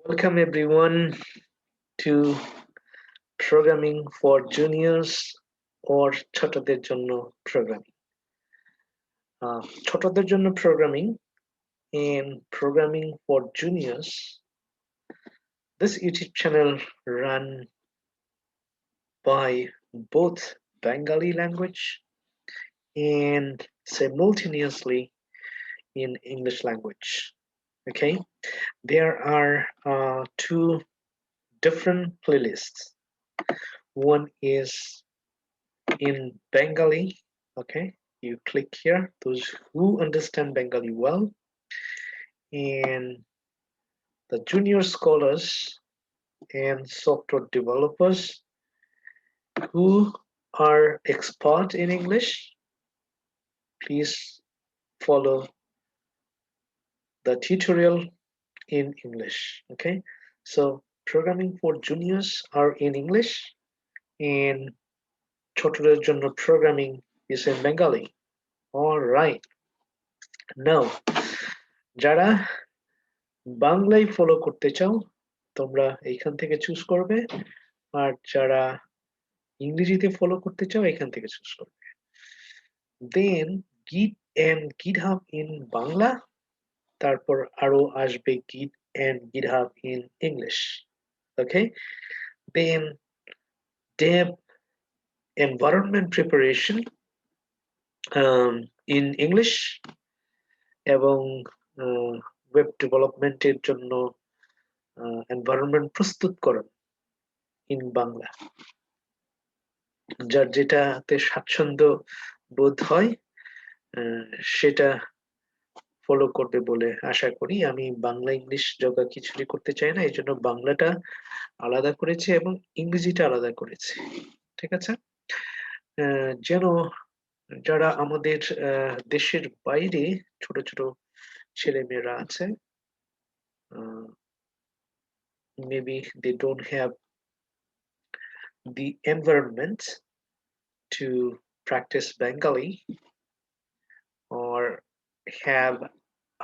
Welcome everyone to Programming for Juniors or ছোটদের জন্য Programming. ছোটদের জন্য Programming and Programming for Juniors. This YouTube channel run by both Bengali language and simultaneously in English language. Okay, there are two different playlists. One is in Bengali. Okay, you click here, those who understand Bengali well, and the junior scholars and software developers who are expert in English. Please follow the tutorial in English. Okay, so programming for juniors are in English and ছোটদের জন্য programming is in Bengali. All right, now যারা বাংলায় follow করতে চাও তোমরা এইখান থেকে choose করবে, আর যারা ইংরেজিতে ফলো করতে চাও এখান থেকে চুজ করবে। দেন গিট এন্ড গিটহাব ইন বাংলা, তারপর আরো আসবে git and GitHub in English. Okay, then dev environment preparation in English এবং ওয়েব ডেভেলপমেন্টের জন্য এনভায়রনমেন্ট প্রস্তুতকরণ ইন বাংলা। যার যেটাতে স্বাচ্ছন্দ্য বোধ হয় সেটা ফলো করবে বলে আশা করি। আমি বাংলা ইংলিশ যোগা খিচুড়ি করতে চাই না, এই জন্য বাংলাটা আলাদা করেছি এবং ইংরেজিটা আলাদা করেছি। ঠিক আছে, যেন যারা আমাদের দেশের বাইরে ছোট ছোট ছেলে মেয়েরা আছে, maybe they don't have the environment to practice Bengali or have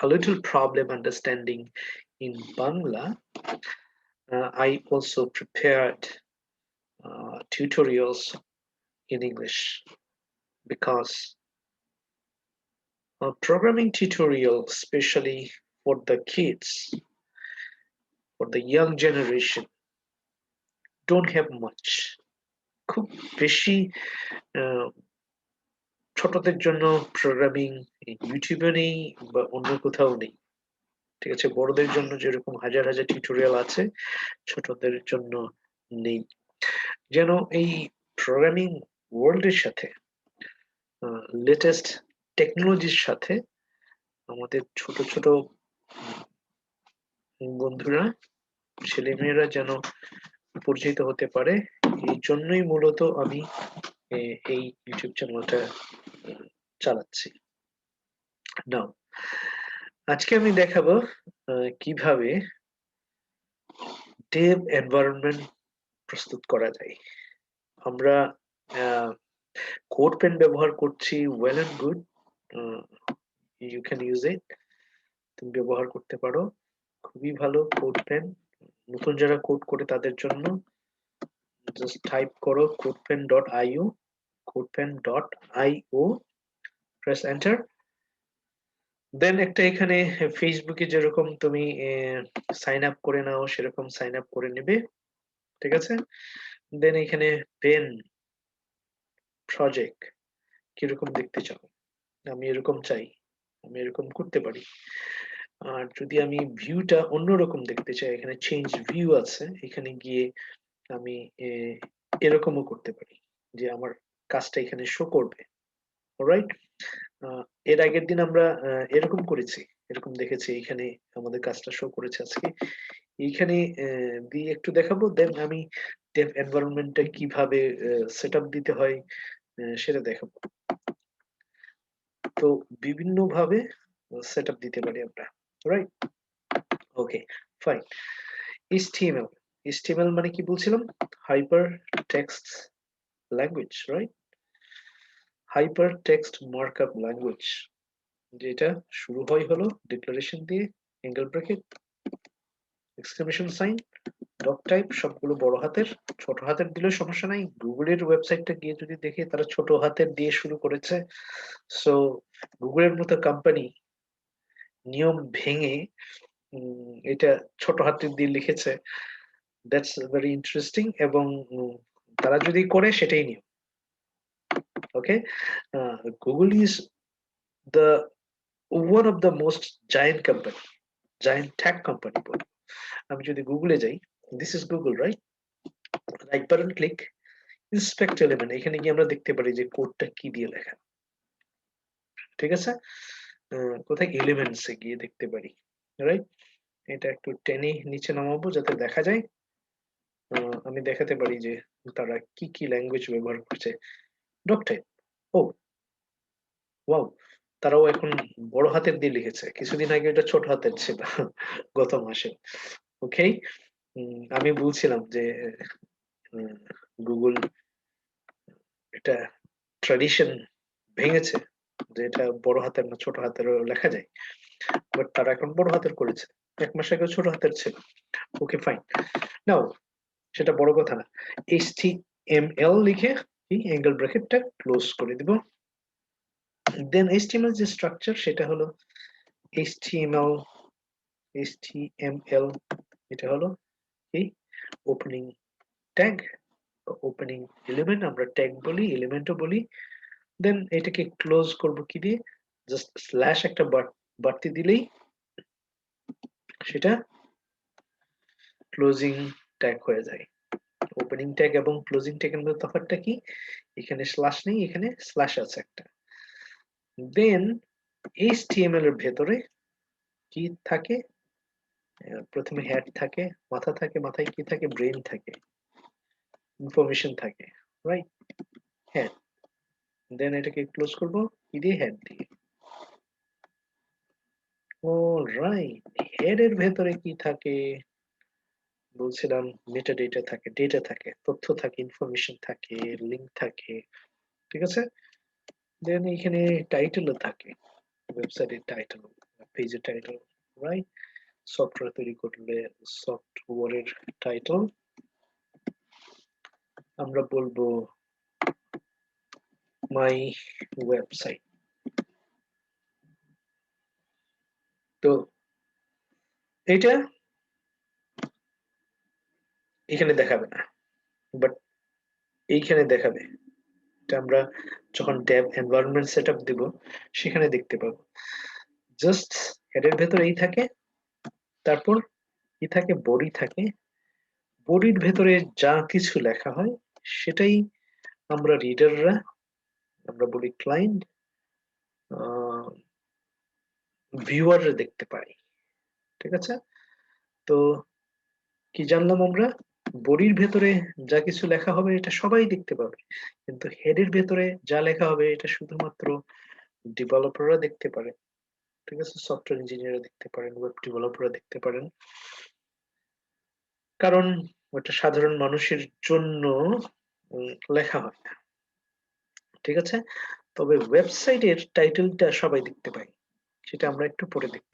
a little problem understanding in Bangla. I also prepared tutorials in English because programming tutorial, especially for the kids, for the young generation, don't have much. খুব বেশি ছোটদের জন্য programming ইউটিউবে নেই বা অন্য কোথাও নেই। ঠিক আছে, বড়দের জন্য যেরকম হাজার হাজার টিউটোরিয়াল আছে, ছোটদের জন্য নেই। যেন এই প্রোগ্রামিং ওয়ার্ল্ডের সাথে লেটেস্ট টেকনোলজির সাথে আমাদের ছোট ছোট বন্ধুরা ছেলেমেয়েরা যেন পরিচিত হতে পারে, এই জন্যই মূলত আমি এই ইউটিউব চ্যানেলটা চালাচ্ছি। নাও আজকে আমি দেখাবো কিভাবে ডেভ এনভায়রনমেন্ট প্রস্তুত করা যায়। আমরা কোড পেন ব্যবহার করছি, well and good, you can use it, তুমি ব্যবহার করতে পারো, খুবই ভালো কোড পেন। নতুন যারা কোড করে তাদের জন্য জাস্ট টাইপ করো codepen.io, codepen.io, প্রেস এন্টার। দেন একটা এখানে ফেসবুকে যেরকম তুমি সাইন আপ করে নাও সেরকম সাইন আপ করে নেবে। ঠিক আছে, দেন এখানে পেন প্রজেক্ট কিরকম দেখতে চাও, আমি এরকম চাই, আমি এরকম করতে পারি। আর যদি আমি ভিউটা অন্যরকম দেখতে চাই, এখানে চেঞ্জ ভিউ আছে, এখানে গিয়ে আমি এরকমও করতে পারি যে আমার কাজটা এখানে শো করবে। অলরাইট, এর আগের দিন আমরা এরকম করেছি, এরকম দেখেছি, এখানে আমাদের কাজটা শো করেছে। আজকে এইখানে দিয়ে একটু দেখাবো, দেন আমি ডেভ এনভায়রনমেন্টটা কিভাবে সেটআপ দিতে হয় সেটা দেখাবো। তো বিভিন্ন ভাবে সেটআপ দিতে পারি আমরা, right? Okay, fine. HTML, HTML মানে কি বলছিলাম? Hypertext language, right? Hypertext markup language, যেটা শুরু হয় হলো ডিক্লারেশন দিয়ে, angle bracket, exclamation sign, doc type সবগুলো বড় হাতের, ছোট হাতের দিলেও সমস্যা নাই। গুগলের ওয়েবসাইটটা গিয়ে যদি দেখি তারা ছোট হাতের দিয়ে শুরু করেছে। সো গুগলের মতো কোম্পানি নিয়ম ভেঙে এটা ছোট হাতের দিয়ে লিখেছে। That's very interesting. এবং তারা যদি করে সেটাই নিয়ম। Okay, Google is the one of the most giant company, giant tag company বলি। আমি যদি গুগলে যাই, this is Google, right? Right button click, inspect element, এখানে গিয়ে আমরা দেখতে পারি যে কোডটা কি দিয়ে লেখা। ঠিক আছে, কোথায় এলিমেন্টস এ গিয়ে দেখতে পারি, রাইট? এটা একটু টেনে নিচে নামাবো যাতে দেখা যায়। আমি দেখাতে পারি যে তারা কি কি ল্যাঙ্গুয়েজ ব্যবহার করছে। ডক টাইপ, ও ওয়াও, তারাও এখন বড় হাতের দিয়ে লিখেছে। কিছুদিন আগে এটা ছোট হাতের ছিল গত মাসে। ওকে, আমি বলছিলাম যে গুগল এটা ট্র্যাডিশন ভেঙেছে, যে এটা বড় হাতের না ছোট হাতেরও লেখা যায়, বাট তারা এখন বড় হাতের করেছে। 1 মাস আগে ছোট হাতের ছিল। ওকে ফাইন, নাও সেটা বড় কথা না। HTML লিখে এই অ্যাঙ্গেল ব্র্যাকেটটা ক্লোজ করে দিব। দেন HTML যে স্ট্রাকচার সেটা হলো HTML, এটা হলো এই ওপেনিং ট্যাগ, ওপেনিং এলিমেন্ট, আমরা ট্যাগ বলি, এলিমেন্টও বলি। দেন এটাকে ক্লোজ করব কি দিয়ে? জাস্ট স্ল্যাশ একটা বাড়তি দিলেই সেটা ক্লোজিং ট্যাগ হয়ে যায়। ওপেনিং ট্যাগ এবং ক্লোজিং ট্যাগের মধ্যে তফাৎটা কি? এখানে স্ল্যাশ নেই, এখানে স্ল্যাশ আছে একটা। দেন HTML এর ভেতরে কি থাকে? প্রথমে হেড থাকে, মাথা থাকে, মাথায় কি থাকে? ব্রেন থাকে, ইনফরমেশন থাকে, রাইট? হেড। দেন এটাকে ক্লোজ করব কি দিয়ে? হেড দিয়ে। অলরাইট, হেড এর ভেতরে কি থাকে? বলছিলাম মেটা ডেটা থাকে, তথ্য থাকে, ইনফরমেশন থাকে, লিংক থাকে। ঠিক আছে, দেন এখানে টাইটেলও থাকে, ওয়েবসাইটের টাইটেল, পেজের টাইটেল, রাইট? সফটওয়্যার তৈরি করলে সফটওয়্যারের টাইটেল আমরা বলবো মাই ওয়েবসাইট। তো এটা এখানে দেখাবে না, বাট এইখানে দেখাবে। এটা আমরা যখন ডেভ এনভায়রনমেন্ট সেটআপ দিব সেখানে দেখতে পাবো। জাস্ট হেডের ভেতরে এই থাকে, তারপর কি থাকে? বডি থাকে। বডির ভেতরে যা কিছু লেখা হয় সেটাই আমরা রিডাররা, আমরা বলি ক্লায়েন্ট, ভিউয়াররা দেখতে পাই। ঠিক আছে, তো কি জানলাম আমরা? বডির ভেতরে যা কিছু লেখা হবে এটা সবাই দেখতে পাবে, কিন্তু হেডের ভেতরে যা লেখা হবে এটা শুধুমাত্র ডেভেলপাররা দেখতে পারে। ঠিক আছে, সফটওয়্যার ইঞ্জিনিয়াররা দেখতে পারেন, ওয়েব ডেভেলপাররা দেখতে পারেন, কারণ ওটা সাধারণ মানুষের জন্য লেখা হয় না। ঠিক আছে, তবে ওয়েবসাইটের টাইটেলটা সবাই দেখতে পায়, সেটা আমরা একটু পরে দেখব।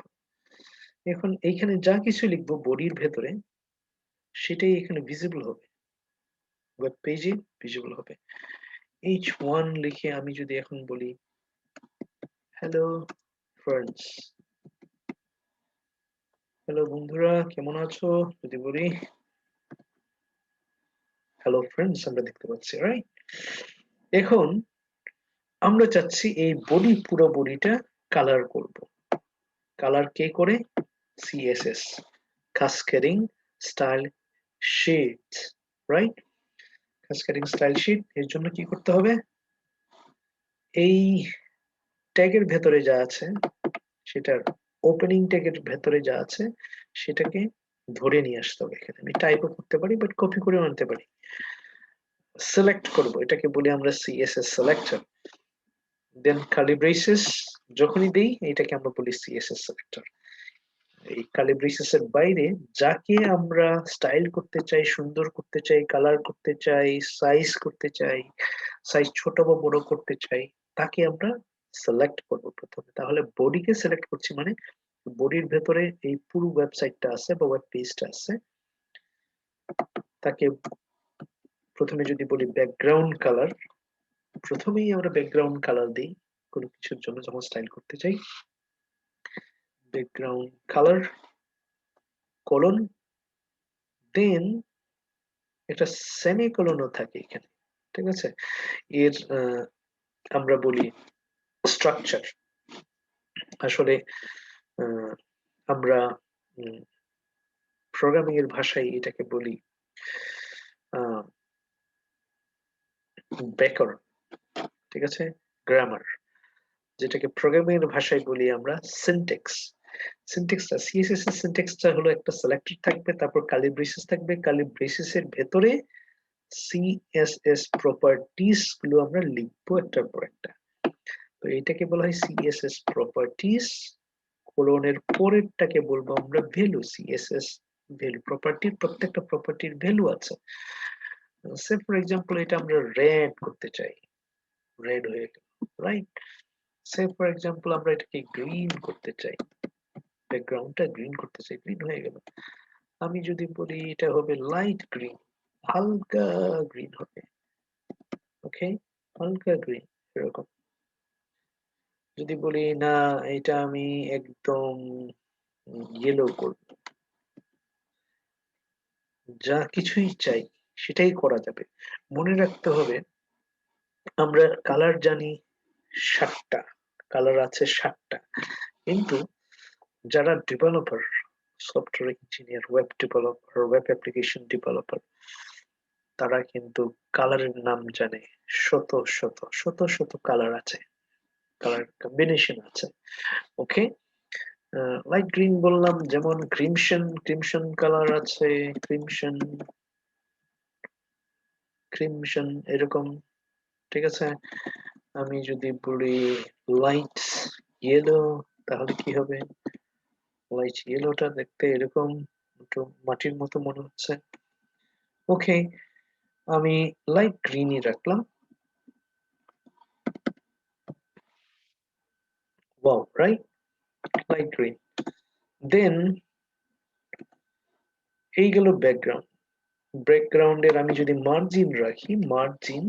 এখন এইখানে যা কিছু লিখবো বডির ভেতরে সেটাই এখানে ভিজিবল হবে, ওয়েব পেজে ভিজিবল হবে। H1 লিখে আমি যদি এখন বলি হ্যালো ফ্রেন্ডস, হ্যালো বন্ধুরা কেমন আছো, যদি বলি হ্যালো ফ্রেন্ডস, আমরা দেখতে পাচ্ছি, রাইট? এখন আমরা চাচ্ছি এই পুরো বডিটা কালার করব। কালার কে করে? CSS, cascading style sheet, right? Cascading style sheet এর জন্য কি করতে হবে? এই ট্যাগের ভেতরে যা আছে সেটার ওপেনিং ট্যাগের ভেতরে যা আছে সেটাকে ধরে নিয়ে আসতে হবে। এখানে আমি টাইপও করতে পারি, বাট কপি করে আনতে পারি। সিলেক্ট করব, এটাকে বলি আমরা CSS সিলেক্টর। দেন কার্লি ব্রেসেস যখনই দেই এটাকে আমরা বলি CSS সিলেক্টর। এই কার্লি ব্রেসেস এর বাইরে যাকে আমরা স্টাইল করতে চাই, সুন্দর করতে চাই, কালার করতে চাই, সাইজ করতে চাই, সাইজ ছোট বা বড় করতে চাই, তাকে আমরা সিলেক্ট করব প্রথমে। তাহলে বডিকে সিলেক্ট করছি মানে বডির ভেতরে এই পুরো ওয়েবসাইটটা আছে বা ওয়েব পেজটা আছে, তাকে প্রথমে যদি বলি ব্যাকগ্রাউন্ড কালার, প্রথমেই আমরা ব্যাকগ্রাউন্ড কালার দিই কোনো কিছুর জন্য যখন স্টাইল করতে চাই। ব্যাকগ্রাউন্ড কালার কোলন, দেন একটা সেমিকোলনও থাকে এখানে, ঠিক আছে। এর আমরা বলি স্ট্রাকচার। আসলে আমরা প্রোগ্রামিং এর ভাষায় এটাকে বলি ব্যাকরণ, ঠিক আছে, গ্রামার, যেটাকে প্রোগ্রামিং এর ভাষায় বলি আমরা সিনট্যাক্স। সিনট্যাক্সটা, সিএসএস এর সিনট্যাক্সটা হলো একটা সিলেক্টর থাকবে, তারপর কার্লি ব্রেসেস থাকবে, কার্লি ব্রেসেসের ভেতরে সিএসএস প্রপার্টিজ গুলো আমরা লিখবো একটার পর একটা। তো এটাকে বলা হয় সিএসএস প্রপার্টিজ, কোলনের পরেরটাকে বলবো আমরা ভ্যালু, সিএসএস ভ্যালু। প্রপার্টির প্রত্যেকটা প্রপার্টির ভ্যালু আছে। সে ফর এক্সাম্পল এটা আমরা রেড করতে চাই, রেড হয়ে গেল, রাইট। সে ফর এক্সাম্পল আমরা এটাকে গ্রিন করতে চাই, ব্যাকগ্রাউন্ডটা গ্রিন করতে চাই, গ্রিন হয়ে গেল। আমি যদি বলি এটা হবে লাইট গ্রিন, হালকা গ্রিন হবে, ওকে, হালকা গ্রিন এরকম। যদি বলি না এটা আমি একদম ইয়েলো করব, যা কিছুই চাই সেটাই করা যাবে। মনে রাখতে হবে আমরা কালার জানি 7টা, কালার আছে 7টা, কিন্তু যারা developer, software engineer, web developer, web application developer, তারা কিন্তু কালারের নাম জানে, শত শত শত শত কালার আছে, কালার কম্বিনেশন আছে, ওকে। লাইট গ্রিন বললাম, যেমন ক্রিমশন, ক্রিমশন কালার আছে, ক্রিমশন, ক্রিমশন এরকম, ঠিক আছে। আমি যদি বলি লাইট ইয়েলো, তাহলে কি হবে? লাইট ইয়েলোটা দেখতে এরকম একটু মাটির মতো মনে হচ্ছে, ওকে। আমি লাইট গ্রিনই রাখলাম, ওয়াও, রাইট, লাইট গ্রিন। দেন এই গেল ব্যাকগ্রাউন্ড। ব্যাকগ্রাউন্ডের আমি যদি মার্জিন রাখি, মার্জিন,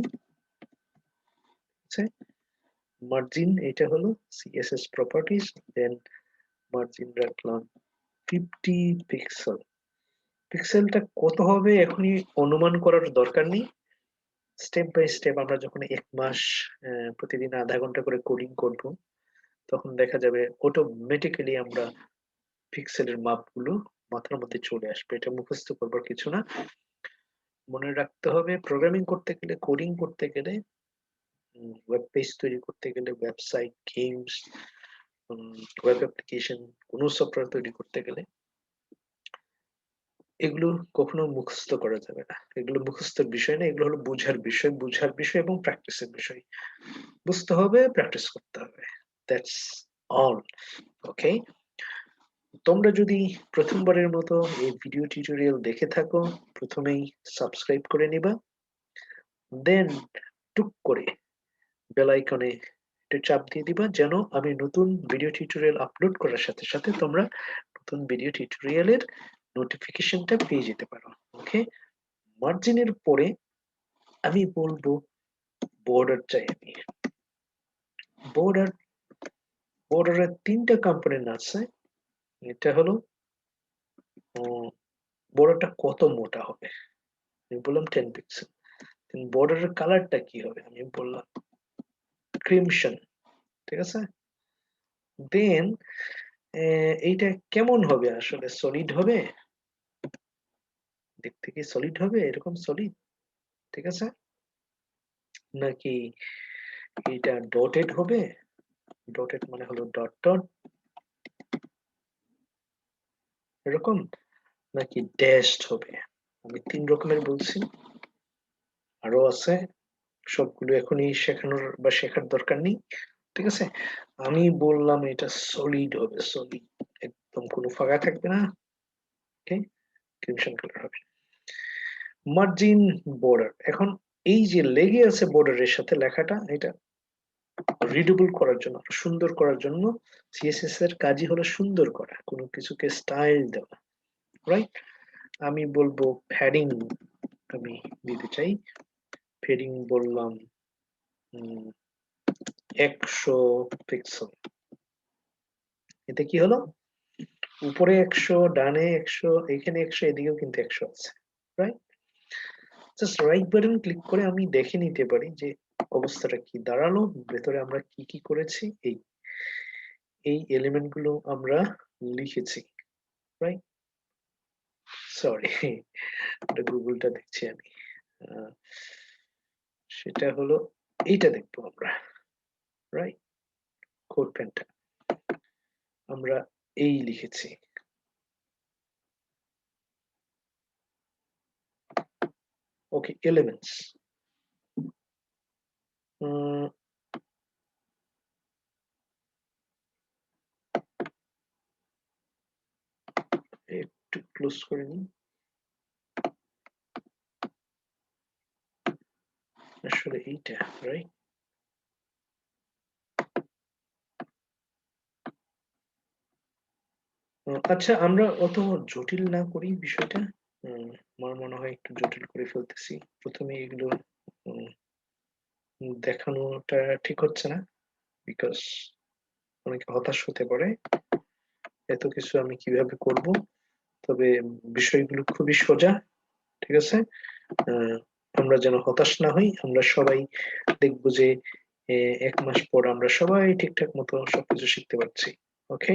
মার্জিন এটা হলো সিএসএস প্রপার্টিজ, দেন মার্জিন রাখলাম 50 পিক্সেল। পিক্সেলটা কত হবে এখনই অনুমান করার দরকার নেই, স্টেপ বাই স্টেপ আমরা যখন 1 মাস প্রতিদিন আধা ঘন্টা করে কোডিং করব, তখন দেখা যাবে অটোমেটিক্যালি আমরা পিক্সেলের মাপগুলো মাথার মধ্যে চলে আসবে। এটা মুখস্থ করবার কিছু না, মনে রাখতে হবে প্রোগ্রামিং করতে গেলে, কোডিং করতে গেলে, ওয়েব পেজ তৈরি করতে গেলে, ওয়েবসাইট, গেমস, ওয়েব অ্যাপ্লিকেশন, কোনো সফটওয়্যার তৈরি করতে গেলে এগুলো কখনো মুখস্থ করা যাবে না। এগুলো মুখস্থের বিষয় না, এগুলো হলো বোঝার বিষয়, বোঝার বিষয় এবং প্র্যাকটিসের বিষয়। বুঝতে হবে, প্র্যাকটিস করতে হবে, দ্যাটস অল, ওকে। তোমরা যদি প্রথমবারের মতো এই ভিডিও টিউটোরিয়াল দেখে থাকো, প্রথমেই সাবস্ক্রাইব করে নিবা, দেন টুক করে বেল আইকনে একটু চাপ দিয়ে দিবা, যেন আমি নতুন ভিডিও টিউটোরিয়াল আপলোড করার সাথে সাথে তোমরা নতুন ভিডিও টিউটোরিয়ালের নোটিফিকেশনটা পেয়ে যেতে পারো, ওকে। মার্জিনের পরে আমি বলবো বর্ডার চাই আমি। বর্ডার, বর্ডারের 3টা কম্পোনেন্ট আছে। এটা হলো বর্ডারটা কত মোটা হবে, আমি বললাম 10 পিক্সেল। বর্ডারের কালারটা কি হবে, আমি বললাম ক্রিমশন, ঠিক আছে। দেন এইটা কেমন হবে, আসলে সলিড হবে, দেখতে কি সলিড হবে, এরকম সলিড, ঠিক আছে, নাকি এটা ডটেড হবে, ডটেড মানে হলো ডট ডট এরকম, নাকি ড্যাশড হবে। আমি 3 রকমের বলছি, আরো আছে, সবগুলো এখনই শেখানোর বা শেখার দরকার নেই, ঠিক আছে। আমি বললাম এটা সলিড হবে, সলিড, একদম কোনো ফাঁকা থাকবে না, ওকে, ক্রিমশন কালার হবে। মার্জিন বর্ডার, এখন এই যে লেগে আছে বর্ডারের সাথে লেখাটা, এটা রিডেবল করার জন্য, সুন্দর করার জন্য সিএসএস এর কাজই হলো সুন্দর করা, কোনো কিছুকে স্টাইল দেওয়া, রাইট? আমি বলবো প্যাডিং আমি দিতে চাই, প্যাডিং বললাম 100 পিক্সেল। এতে কি হলো, উপরে 100, ডানে 100, এখানে 100, এদিকেও কিন্তু 100 আছে, right? Just right button click করে আমি দেখে নিতে পারি যে অবস্থাটা কি দাঁড়ালো, ভেতরে আমরা কি কি করেছি। এই এলিমেন্ট গুলো আমরা লিখেছি, রাইট? সরি, গুগলটা দেখছি আমি। সেটা হলো এইটা দেখবো আমরা, রাইট? কোড পেনটা আমরা এই লিখেছি। ওকে, এলিমেন্টস একটু ক্লোজ করে নিই। আসলে এইটা, রাইট? আচ্ছা, আমরা অত জটিল না করি বিষয়টা। আমার মনে হয় একটু জটিল করে ফেলতেছি। প্রথমে এগুলো দেখানোটা ঠিক হচ্ছে না, বিকজ অনেকে হতাশ হতে পারে এত কিছু আমি কিভাবে করব। তবে বিষয়গুলো খুবই সোজা, ঠিক আছে? আমরা যেন হতাশ না হই, আমরা সবাই দেখবো যে 1 মাস পর আমরা সবাই ঠিকঠাক মতো সবকিছু শিখতে পারছি। ওকে,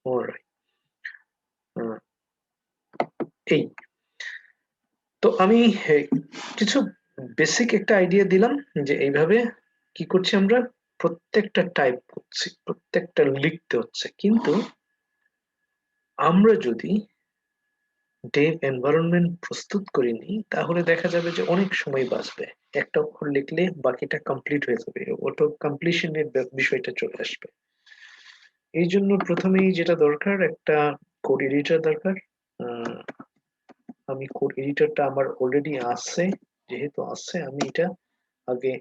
অলরাইট। এই তো আমি কিছু বেসিক একটা আইডিয়া দিলাম যে এইভাবে কি করছি আমরা, প্রত্যেকটা টাইপ করছি, প্রত্যেকটা লিখতে হচ্ছে। কিন্তু আমরা যদি ডেভ এনভায়রনমেন্ট প্রস্তুত করে নিই, তাহলে দেখা যাবে যে অনেক সময় বাঁচবে। একটা অক্ষর লিখলে বাকিটা কমপ্লিট হয়ে যাবে, অটো কমপ্লিশনের বিষয়টা চলে আসবে। এই জন্য প্রথমেই যেটা দরকার, একটা কোড এডিটর দরকার। আহ, আমি কোড এডিটরটা আমার অলরেডি আছে, যেহেতু আছে আমি এটা আগে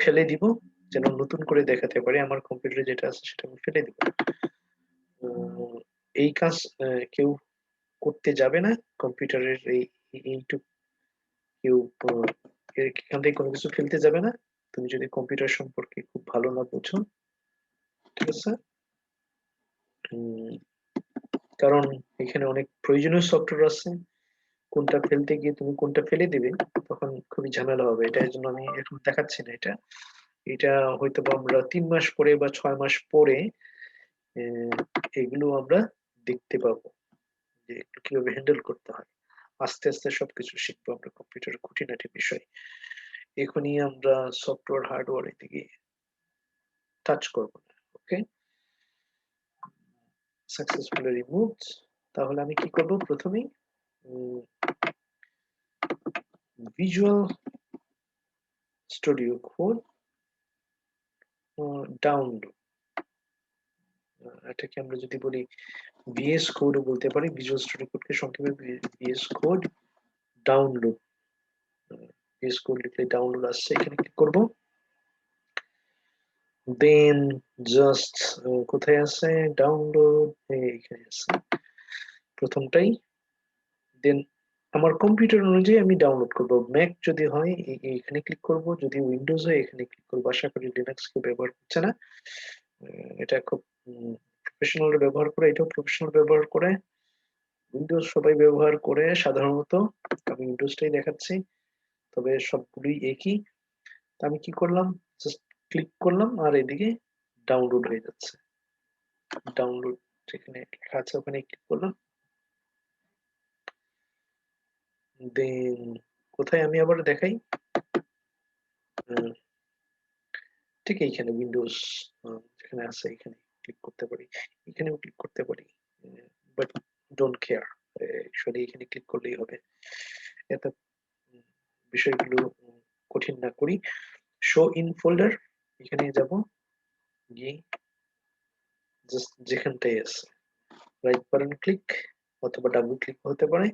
ফেলে দিব, যেন নতুন করে দেখাতে পারি। আমার কম্পিউটারে যেটা আছে সেটা আমি ফেলে দিব। এই কাজ কেউ করতে যাবে না, কম্পিউটারের এইটুক কেউ এখান থেকে কোনো কিছু ফেলতে যাবে না, তুমি যদি কম্পিউটার সম্পর্কে খুব ভালো না বুঝো, ঠিক আছে? কারণ এখানে অনেক প্রয়োজনীয় সফটওয়্যার আছে, কোনটা ফেলতে গিয়ে তুমি কোনটা ফেলে দিবে, তখন খুবই ঝামেলা হবে। এটার জন্য আমি এখন দেখাচ্ছি না এটা। এটা হয়তো বা আমরা 3 মাস পরে বা 6 মাস পরে আহ, এগুলো আমরা দেখতে পাবো যে কিভাবে হ্যান্ডেল করতে হয়। আস্তে আস্তে সবকিছু শিখবো আমরা, কম্পিউটারের খুঁটিনাটি বিষয়। এখনই আমরা সফটওয়্যার হার্ডওয়্যার এদিকে টাচ করবো না। ওকে, সাকসেসফুলি রিমুভড। তাহলে আমি কি করব, প্রথমেই ভিজুয়াল স্টুডিও কোড ডাউনলোড, এটাকে আমরা যদি বলি ভিএস কোড বলতে পারি, ভিজুয়াল স্টুডিও কোডকে সংক্ষেপে VS code download. VS code লিখলে ডাউনলোড আসছে, এখানে ক্লিক করব। দেন জাস্ট কোথায় আছে ডাউনলোড, এখানে আছে প্রথমটাই। দেন আমার কম্পিউটার অনুযায়ী আমি ডাউনলোড করব। ম্যাক যদি হয় এখানে ক্লিক করব, যদি উইন্ডোজ হয় এখানে ক্লিক করব। আশা করি লিনাক্স কেউ ব্যবহার করছে না। এটা খুব প্রফেশনাল ব্যবহার করে, এটাও প্রফেশনাল ব্যবহার করে। উইন্ডোজ সবাই ব্যবহার করে সাধারণত, আমি উইন্ডোজটাই দেখাচ্ছি, তবে সবগুলোই একই। তা আমি কি করলাম, জাস্ট ক্লিক করলাম আর এদিকে ডাউনলোড হয়ে যাচ্ছে। ডাউনলোড যেখানে লেখা আছে ওখানে ক্লিক করলাম। দেন কোথায় আমি আবার দেখাই, ঠিক এইখানে উইন্ডোজ যেখানে আছে এখানে ক্লিক করতে পারি, এখানেও ক্লিক করতে পারি, বাট ডোন্ট কেয়ার, অ্যাকচুয়ালি এখানে ক্লিক করলেই হবে। এত বিষয়গুলো কঠিন না করি। শো ইন ফোল্ডার, এখানে যাব, গিয়ে জাস্ট যেখানটাই আছে রাইট বাটন ক্লিক অথবা ডাবল ক্লিক হতে পারে,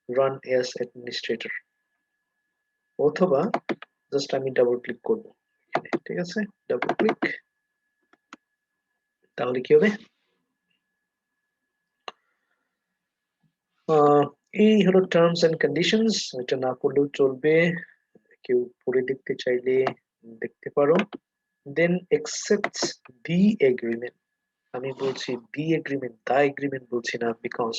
রান অ্যাজ অ্যাডমিনিস্ট্রেটর। অথবা জাস্ট আমি ডাবল ক্লিক করব এখানে, ঠিক আছে? ডাবল ক্লিক, তাহলে কি হবে? এই হলো টার্মস এন্ড কন্ডিশনস। এটা না পড়লেও চলবে, কেউ পড়ে দেখতে চাইলে দেখতে পারো। দেন accepts the agreement, আমি বলছি the agreement, the agreement বলছি না, বিকজ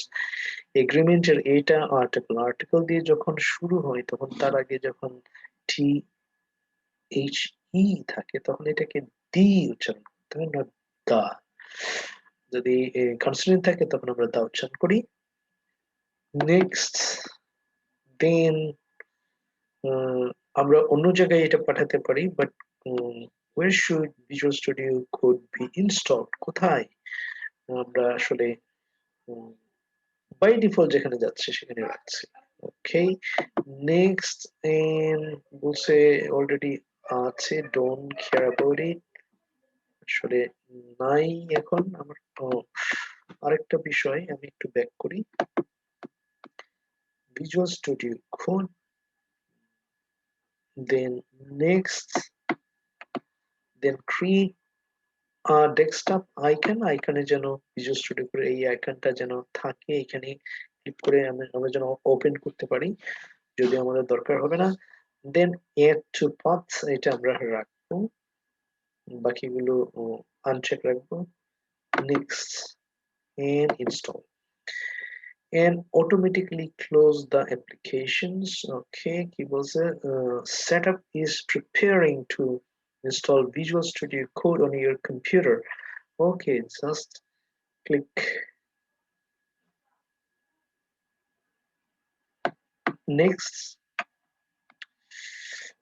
এগ্রিমেন্টের এটা আর্টিকেল, আর্টিকেল দিয়ে যখন শুরু হয় তখন তার আগে যখন টি এইচ ই থাকে তখন এটাকে দি উচ্চারণ করতে হয়, নট দা। যদি কনসোনেন্ট থাকে তখন আমরা দা উচ্চারণ করি। নেক্সট, দেন আমরা অন্য জায়গায় এটা পাঠাতে পারি, but where should Visual Studio Code be installed, কোথায় আমরা আসলে বাই ডিফল্ট যেখানে যাচ্ছে সেখানে রাখছি। ওকে, নেক্সট বলছে অলরেডি আছে, ডোন্ট কেয়ার অ্যাবাউট ইট, আসলে নাই এখন আমার। আরেকটা বিষয়, আমি একটু ব্যাক করি, visual studio code, then next, then create desktop icon, আইকনে যেন ভিজুয়াল স্টুডিও করে এই আইকনটা যেন থাকে, এখানে ক্লিক করে আমরা যেন ওপেন করতে পারি, যদি আমাদের দরকার হবে না। দেন এড টু পাথ, এটা আমরা রাখবো, বাকিগুলো আনচেক রাখবো। Next, and install and automatically close the applications. Okay, কি বলছে, setup is preparing to install Visual Studio Code on your computer. Okay, just click next.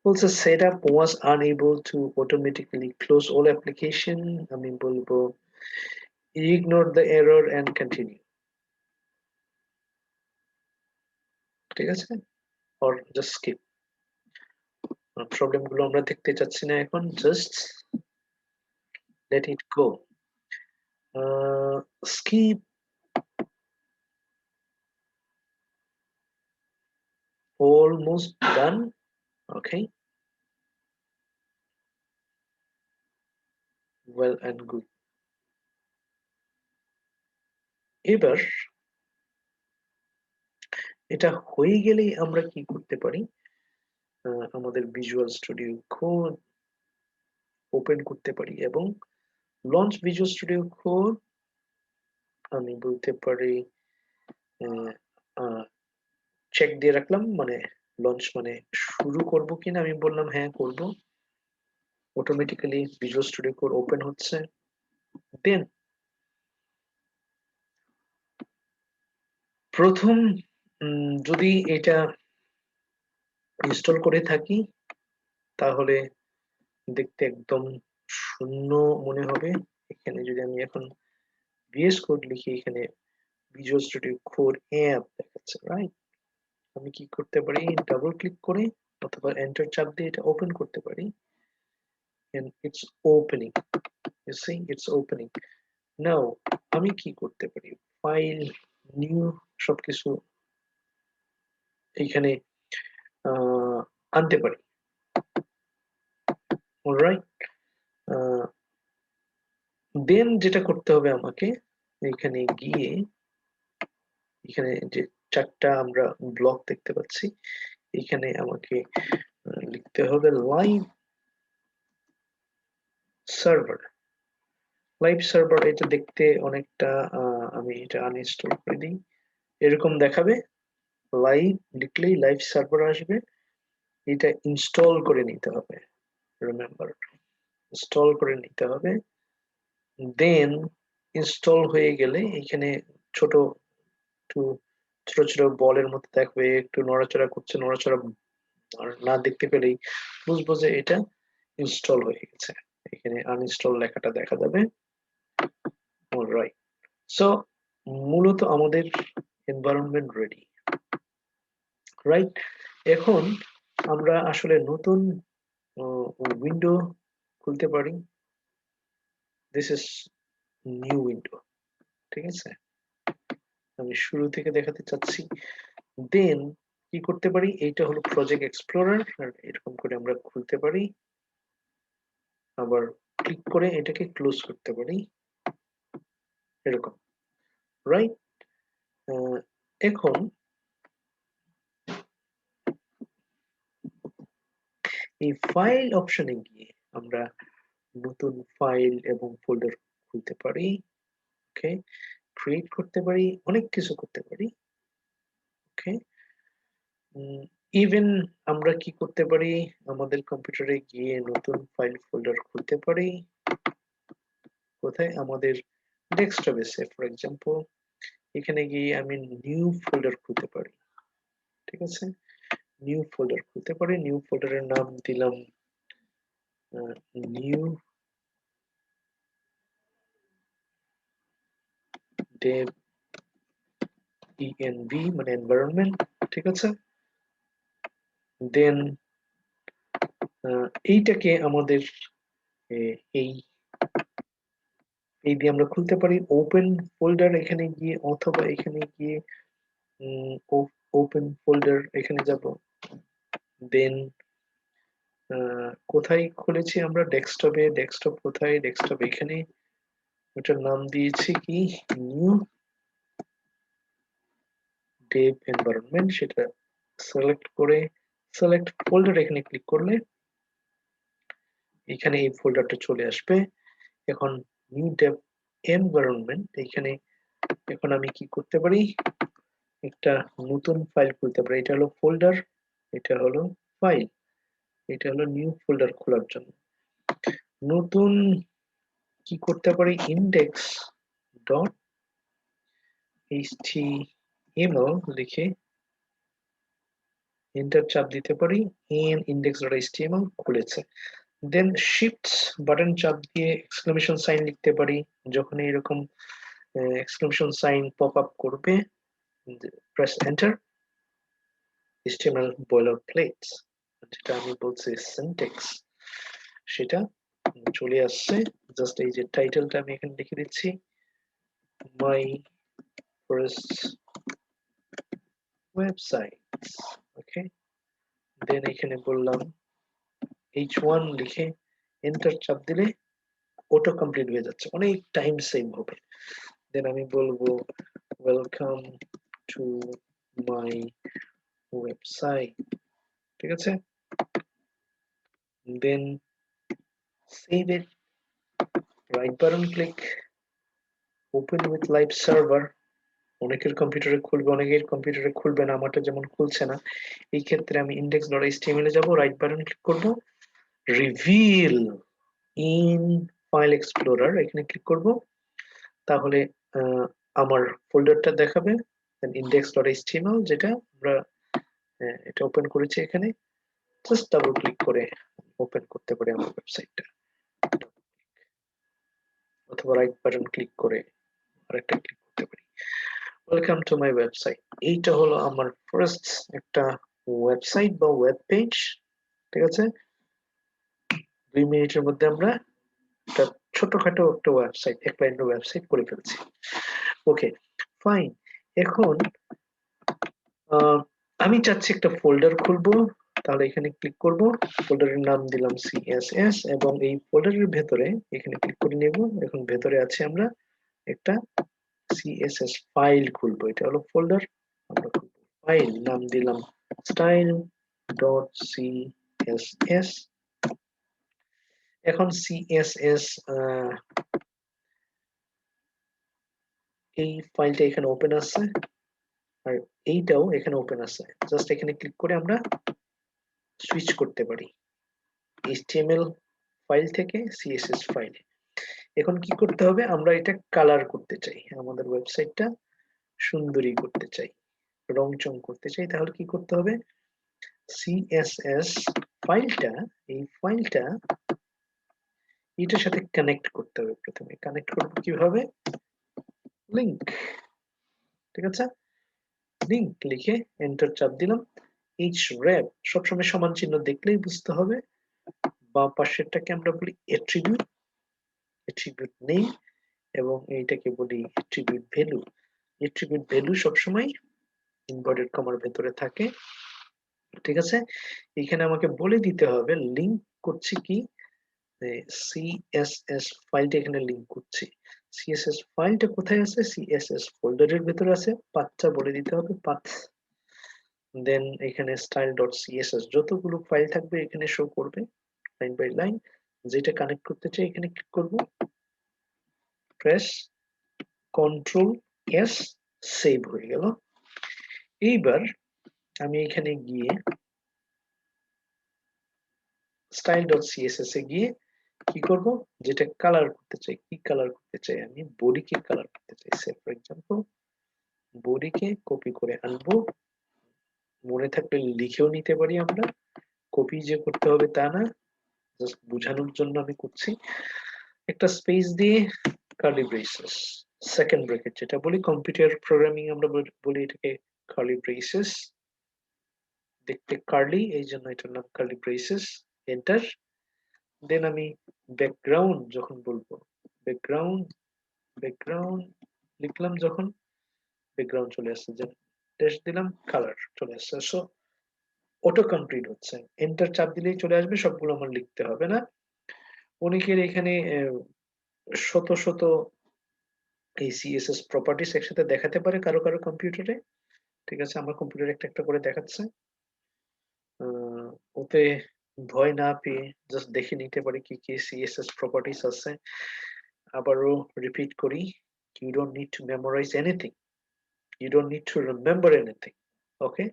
Also, setup was unable to automatically close all application, আমি বলবো ignore the error and continue, ঠিক আছে? or just skip, problem গুলো আমরা দেখতে চাচ্ছি না এখন, just let it go. Skip, almost done. Okay, well and good. এবার এটা হয়ে গেলেই আমরা কি করতে পারি, আমাদের ভিজুয়াল স্টুডিও কোড ওপেন করতে পারি এবং লঞ্চ ভিজুয়াল স্টুডিও কোড, আমি বলতে পারি চেক দিয়ে রাখলাম, মানে লঞ্চ মানে শুরু করব কিনা, আমি বললাম হ্যাঁ করব, automatically visual studio code open হচ্ছে। দেন প্রথম যদি এটা ইনস্টল করে থাকি তাহলে দেখতে একদম শূন্য মনে হবে। এখানে যদি আমি এখন ভিএস কোড লিখি, এখানে ভিজুয়াল স্টুডিও কোড অ্যাপ দেখাচ্ছে, রাইট? আমি কি করতে পারি, ডাবল ক্লিক করে অথবা এন্টার চাপ দিয়ে এটা ওপেন করতে পারি, and it's opening, you see it's opening now. আমি কি করতে পারি, ফাইল, নিউ, সবকিছু এখানে আনতে পারি, অলরাইট? দেন যেটা করতে হবে আমাকে, এখানে গিয়ে এখানে যে চারটা আমরা ব্লক দেখতে পাচ্ছি, এখানে আমাকে লিখতে হবে লাইভ সার্ভার। লাইভ সার্ভার এটা দেখতে অনেকটা, আমি এটা আনইনস্টল করে দিই, এরকম দেখাবে, লাইভ লিখলেই লাইভ সার্ভার আসবে, এটা ইনস্টল করে নিতে হবে, রিমেম্বার ইনস্টল করে নিতে হবে। দেন ইনস্টল হয়ে গেলে এখানে ছোট একটু ছোট ছোট বলের মতো দেখবে, একটু নড়াচড়া করছে, নড়াচড়া আর না দেখতে পেলেই বুঝবো যে এটা ইনস্টল হয়ে গেছে, এখানে আনইনস্টল লেখাটা দেখা যাবে, অলরাইট? সো মূলত আমাদের এনভায়রনমেন্ট রেডি, রাইট? এখন আমরা আসলে নতুন উইন্ডো খুলতে পারি, দিস ইজ নিউ উইন্ডো, ঠিক আছে? আমি শুরু থেকে দেখাতে চাচ্ছি। দেন কি করতে পারি, এইটা হলো প্রজেক্ট এক্সপ্লোরার, আর এরকম করে আমরা খুলতে পারি, আবার ক্লিক করে এটাকে ক্লোজ করতে পারি এরকম, রাইট? এখন এই ফাইল অপশনে গিয়ে আমরা নতুন ফাইল এবং ফোল্ডার খুলতে পারি, ওকে, ক্রিয়েট করতে পারি, অনেক কিছু করতে পারি, ওকে। ইভেন আমরা কি করতে পারি, আমাদের কম্পিউটারে গিয়ে নতুন ফাইল ফোল্ডার খুলতে পারি, কোথায়, আমাদের ডেস্কটপে, সে ফর এক্সাম্পল এখানে গিয়ে আমি নিউ ফোল্ডার খুলতে পারি, ঠিক আছে, নিউ ফোল্ডার খুলতে পারি, নিউ ফোল্ডারের নাম দিলাম নিউ dev env মানে এনভায়রনমেন্ট, ঠিক আছে। দেন এইটাকে আমাদের এই দিয়ে আমরা খুলতে পারি ওপেন ফোল্ডার এখানে গিয়ে, অথবা এখানে গিয়ে ওপেন ফোল্ডার এখানে যাব, দেন কোথায় খুলেছি আমরা, ডেস্কটপে, ডেস্কটপ কোথায়, ডেস্কটপ এখানে, ওটার নাম দিয়েছি কি নিউ ডেভ এনভায়রনমেন্ট, সেটা সিলেক্ট করে সিলেক্ট ফোল্ডার এখানে ক্লিক করলে এখানে এই ফোল্ডারটা চলে আসবে। এখন নিউ ডেভ এনভায়রনমেন্ট এখানে এখন আমি কি করতে পারি, একটা নতুন ফাইল খুলতে পারি, এটা হলো ফোল্ডার, এটা হলো ফাইল, এটা হলো নিউ ফোল্ডার খোলার জন্য। নতুন কি করতে পারি, ইন্ডেক্স ডট html লিখে এন্টার চাপ দিতে পারি, index.html খুলেছে। দেন শিফট বাটন চাপ দিয়ে এক্সক্লেমেশন সাইন লিখতে পারি, যখন এরকম এক্সক্লেমেশন সাইন পপ আপ করবে প্রেস এন্টার, html boilerplate, যেটা আমি বলছি সিনট্যাক্স, সেটা চলে আসছে। জাস্ট এই যে টাইটেলটা আমি এখানে লিখে দিচ্ছি, মাই ফার্স্ট ওয়েবসাইট, ওকে। দেন এখানে বললাম h1 লিখে এন্টার চাপ দিলে অটো কমপ্লিট হয়ে যাচ্ছে, অনেক টাইম সেভ হবে। দেন আমি বলবো ওয়েলকাম টু মাই ওয়েবসাইট, ঠিক আছে। Then save it, right button click, open with live server, অনেকের কম্পিউটারে খুলবে, অনেকের কম্পিউটারে খুলবে না, আমারটা যেমন খুলছে না, এই ক্ষেত্রে আমি index.html এ যাব, রাইট বাটন ক্লিক করব, রিভিল ইন ফাইল এক্সপ্লোরার এখানে ক্লিক করব, তাহলে আমার ফোল্ডারটা দেখাবে, index.html যেটা আমরা এটা ওপেন করেছি, এখানে জাস্ট ডাবল ক্লিক করে ওপেন করতে পারি আমার ওয়েবসাইটটা, অথবা রাইট বাটন ক্লিক করে আরেকটা ক্লিক করতে পারি, ওয়েলকাম টু মাই ওয়েবসাইট। এইটা হলো আমার ফার্স্ট একটা ওয়েবসাইট বা ওয়েব পেজ, ঠিক আছে। 2 মিনিটের মধ্যে আমরা একটা ছোটখাটো একটা ওয়েবসাইট, এক লাইনের ওয়েবসাইট করে ফেলছি, ওকে ফাইন। এখন আমি চাচ্ছি একটা ফোল্ডার খুলবো, তাহলে এখানে ক্লিক করব, ফোল্ডারের নাম দিলাম css, এবং এই ফোল্ডারের ভেতরে এখানে ক্লিক করে নেব, এখন ভেতরে আছে আমরা একটা css ফাইল খুলবো, এটা হলো ফোল্ডার, আমরা খুলবো ফাইল, নাম দিলাম style.css। এখন css এই ফাইলটা এখানে ওপেন আছে, আর এইটাও এখানে ওপেন আছে, জাস্ট এখানে ক্লিক করে আমরা সুইচ করতে পারি HTML ফাইল থেকে CSS ফাইলে। এখন কি করতে হবে, আমরা এটা কালার করতে চাই, আমাদের ওয়েবসাইটটা সুন্দরী করতে চাই, রংচং করতে চাই, তাহলে কি করতে হবে, CSS ফাইলটা, এই ফাইলটা এটার সাথে কানেক্ট করতে হবে। প্রথমে কানেক্ট করব কিভাবে, লিংক, ঠিক আছে, লিংক লিখে এন্টার চাপ দিলাম, href সবসময় সমান চিহ্ন দেখলেই বুঝতে হবে, বাম পাশেরটাকে আমরা বলি অ্যাট্রিবিউট, অ্যাট্রিবিউট নেই, এবং এইটাকে বলি অ্যাট্রিবিউট ভ্যালু, অ্যাট্রিবিউট ভ্যালু সবসময় ইনভার্টেড কমার ভেতরে থাকে, ঠিক আছে? এখানে আমাকে বলে দিতে হবে লিংক করছি কি, সিএসএস ফাইলটা এখানে লিংক করছি। সিএসএস ফাইলটা কোথায় আছে? সিএসএস ফোল্ডারের ভেতরে আছে। পাথটা বলে দিতে হবে, পাথ। দেন এখানে style.css যতগুলো ফাইল থাকবে এখানে শো করবে লাইন বাই লাইন। যেটা কানেক্ট করতে চাই এখানে ক্লিক করব, প্রেস কন্ট্রোল এস, সেভ হয়ে গেল। এইবার আমি এখানে গিয়ে style.css এ গিয়ে কি করব, যেটা কালার করতে চাই, কি কালার করতে চাই, আমি বডিকে কালার করতে চাই। সে ফর এক্সাম্পল বডিকে কপি করে আনবো, মনে থাকলে লিখেও নিতে পারি আমরা, কপি যে করতে হবে তা না, জাস্ট বোঝানোর জন্য আমি করছি। একটা স্পেস দিয়ে কার্লি ব্রেসেস, সেকেন্ড ব্র্যাকেট যেটা বলি কম্পিউটার প্রোগ্রামিং আমরা বলি এটাকে কার্লি ব্রেসেস, দেখতে কার্লি এই জন্য এটার নাম কার্লি ব্রেসেস, এন্টার। দেন আমি ব্যাকগ্রাউন্ড যখন বলবো, ব্যাকগ্রাউন্ড ব্যাকগ্রাউন্ড লিখলাম, যখন ব্যাকগ্রাউন্ড চলে আসছে, যে ড্যাশ দিলাম কালার চলে আসছে। সো অটো কমপ্লিট হচ্ছে, এন্টার চাপ দিলেই চলে আসবে, সবগুলো আমার লিখতে হবে না। অনেকের এখানে শত শত এই সিএসএস প্রপার্টিস একসাথে দেখাতে পারে কারো কারো কম্পিউটারে, ঠিক আছে? আমার কম্পিউটারে একটা একটা করে দেখাচ্ছে। ওতে ভয় না পেয়ে জাস্ট দেখে নিতে পারি কি কি সিএসএস প্রপার্টিস আছে। আবারও রিপিট করি, you don't need to memorize anything, you don't need to remember anything, okay?